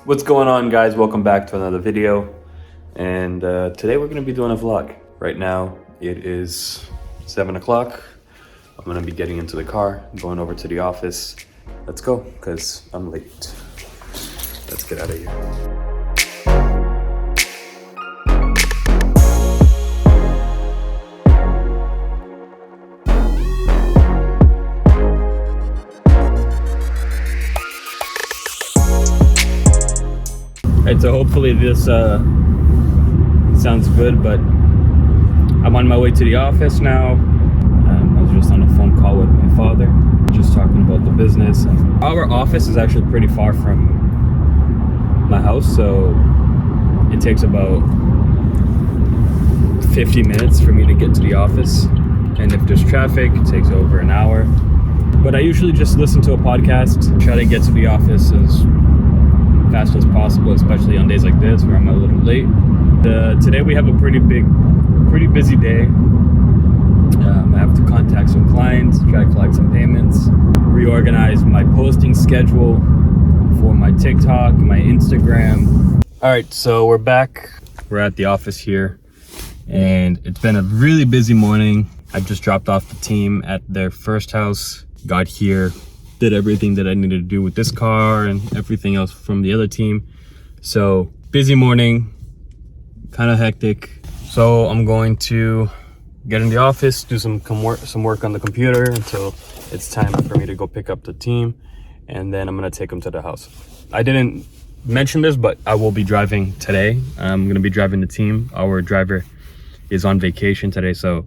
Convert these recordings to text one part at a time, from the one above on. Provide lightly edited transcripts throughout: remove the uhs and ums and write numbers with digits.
What's going on, guys? Welcome back to another video. And today we're going to be doing a vlog. Right now it is 7 o'clock. I'm going to be getting into the car, going over to the office. Let's go, because I'm late. Let's get out of here. Alright, so hopefully this sounds good, but I'm on my way to the office now. I was just on a phone call with my father, just talking about the business. Our office is actually pretty far from my house, so it takes about 50 minutes for me to get to the office. And if there's traffic, it takes over an hour. But I usually just listen to a podcast, try to get to the office as fast as possible, especially on days like this where I'm a little late. Today we have a pretty busy day. I have to contact some clients, try to collect some payments, reorganize my posting schedule for my TikTok, my Instagram. All right, so we're back. We're at the office here, and it's been a really busy morning. I just dropped off the team at their first house, got here, did everything that I needed to do with this car and everything else from the other team. So busy morning, kind of hectic. So I'm going to get in the office, do some work on the computer until it's time for me to go pick up the team, and then I'm gonna take them to the house. I didn't mention this, but I will be driving today. I'm gonna be driving the team. Our driver is on vacation today, so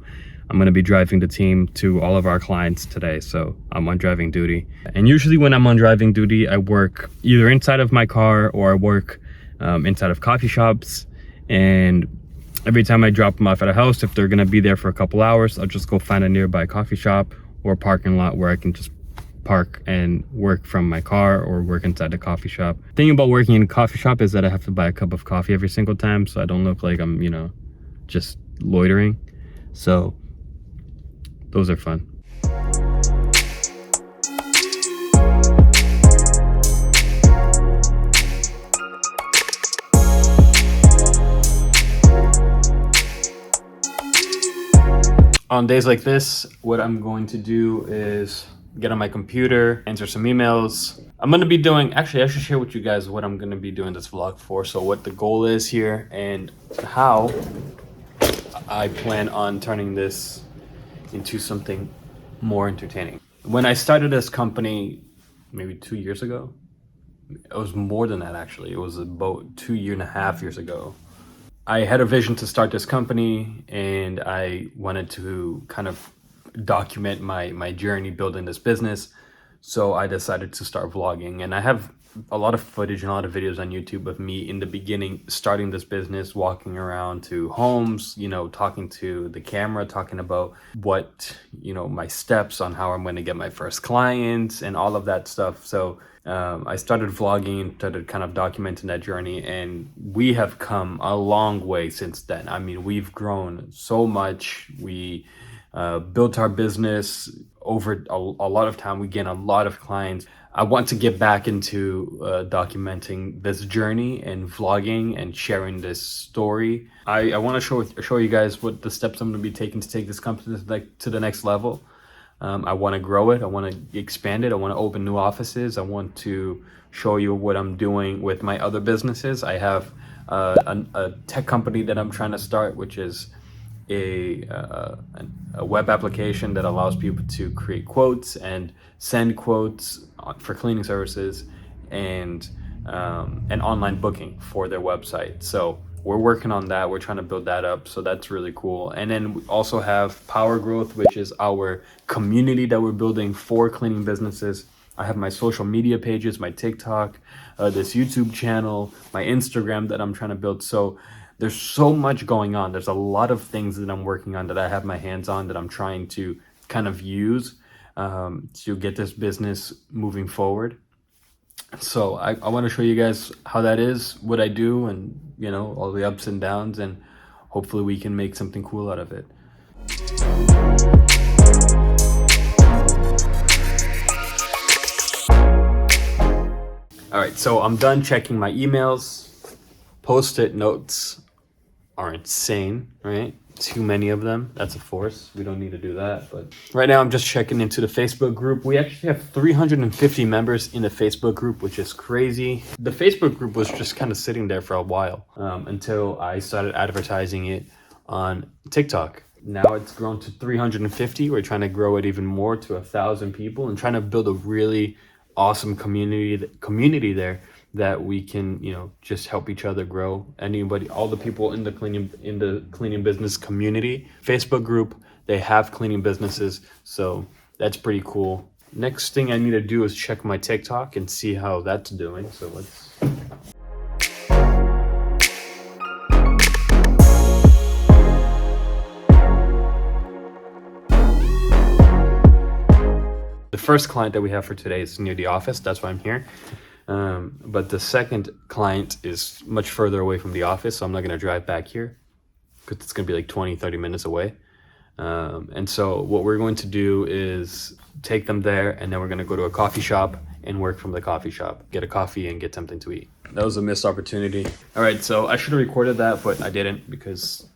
I'm going to be driving the team to all of our clients today, so I'm on driving duty. And usually when I'm on driving duty, I work either inside of my car or I work inside of coffee shops. And every time I drop them off at a house, if they're going to be there for a couple hours, I'll just go find a nearby coffee shop or parking lot where I can just park and work from my car or work inside the coffee shop. The thing about working in a coffee shop is that I have to buy a cup of coffee every single time, so I don't look like I'm, just loitering. So those are fun. On days like this, what I'm going to do is get on my computer, answer some emails. I'm going to be doing, actually I should share with you guys what I'm going to be doing this vlog for. So what the goal is here and how I plan on turning this into something more entertaining. When I started this company maybe 2 years ago, it was more than that actually. It was about 2.5 years ago. I had a vision to start this company, and I wanted to kind of document my journey building this business. So I decided to start vlogging, and I have a lot of footage and a lot of videos on YouTube of me in the beginning starting this business, walking around to homes, talking to the camera, talking about what, my steps on how I'm going to get my first clients and all of that stuff. So I started vlogging, started kind of documenting that journey, and we have come a long way since then. I mean, we've grown so much. We built our business over a lot of time. We gained a lot of clients. I want to get back into documenting this journey and vlogging and sharing this story. I want to show you guys what the steps I'm going to be taking to take this company to the next level. I want to grow it. I want to expand it. I want to open new offices. I want to show you what I'm doing with my other businesses. I have a tech company that I'm trying to start, which is a web application that allows people to create quotes and send quotes for cleaning services and online booking for their website. So we're working on that. We're trying to build that up. So that's really cool. And then we also have Power Growth, which is our community that we're building for cleaning businesses. I have my social media pages, my TikTok, this YouTube channel, my Instagram that I'm trying to build. So there's so much going on. There's a lot of things that I'm working on that I have my hands on that I'm trying to kind of use to get this business moving forward. So I want to show you guys how that is, what I do, and all the ups and downs, and hopefully we can make something cool out of it. All right, so I'm done checking my emails. Post-it notes are insane, right? Too many of them. That's a force. We don't need to do that. But right now I'm just checking into the Facebook group. We actually have 350 members in the Facebook group, which is crazy. The Facebook group was just kind of sitting there for a while until I started advertising it on TikTok. Now it's grown to 350. We're trying to grow it even more to 1,000 people and trying to build a really awesome community there that we can, you know, just help each other grow. Anybody, all the people in the cleaning business community Facebook group, they have cleaning businesses, so that's pretty cool. Next thing I need to do is check my TikTok and see how that's doing. So let's. The first client that we have for today is near the office. That's why I'm here. But the second client is much further away from the office, so I'm not going to drive back here because it's going to be like 20-30 minutes away. And so what we're going to do is take them there, and then we're going to go to a coffee shop and work from the coffee shop, get a coffee and get something to eat. That was a missed opportunity. All right, so I should have recorded that, but I didn't because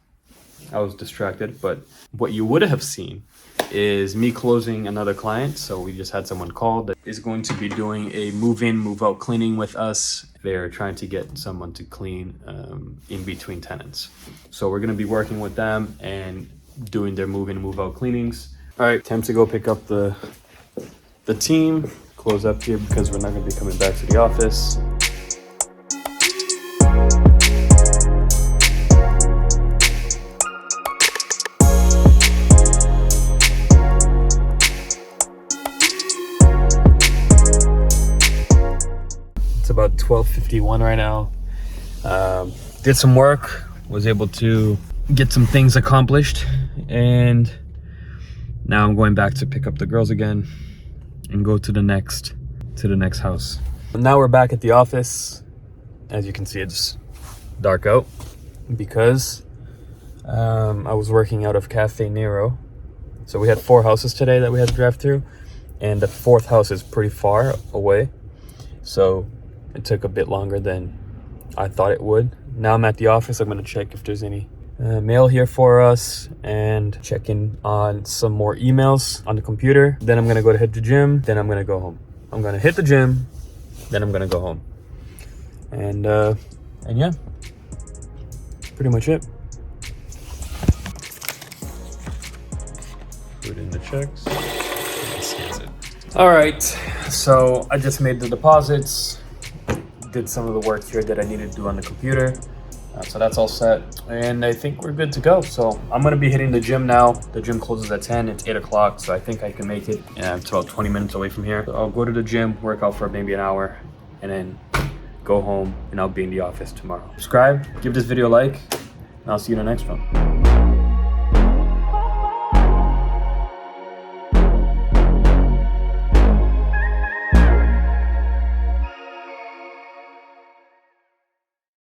I was distracted. But what you would have seen is me closing another client. So we just had someone call that is going to be doing a move-in, move-out cleaning with us. They're trying to get someone to clean in between tenants. So we're going to be working with them and doing their move-in, move-out cleanings. All right, time to go pick up the team, close up here because we're not going to be coming back to the office. About 12:51 right now. Did some work, was able to get some things accomplished, and now I'm going back to pick up the girls again and go to the next house. Now we're back at the office. As you can see, it's dark out because I was working out of Cafe Nero. So we had 4 houses today that we had to drive through, and the 4th house is pretty far away, so it took a bit longer than I thought it would. Now I'm at the office. I'm going to check if there's any mail here for us and check in on some more emails on the computer. Then I'm going to go to hit the gym. Then I'm going to go home. I'm going to hit the gym. Then I'm going to go home. And yeah, pretty much it. Put in the checks. And scans it. All right. So I just made the deposits. Did some of the work here that I needed to do on the computer, so that's all set, and I think we're good to go. So I'm gonna be hitting the gym now. The gym closes at 10. It's 8 o'clock, so I think I can make it. It's about 20 minutes away from here. So I'll go to the gym, work out for maybe an hour, and then go home, and I'll be in the office tomorrow. Subscribe, give this video a like, and I'll see you in the next one.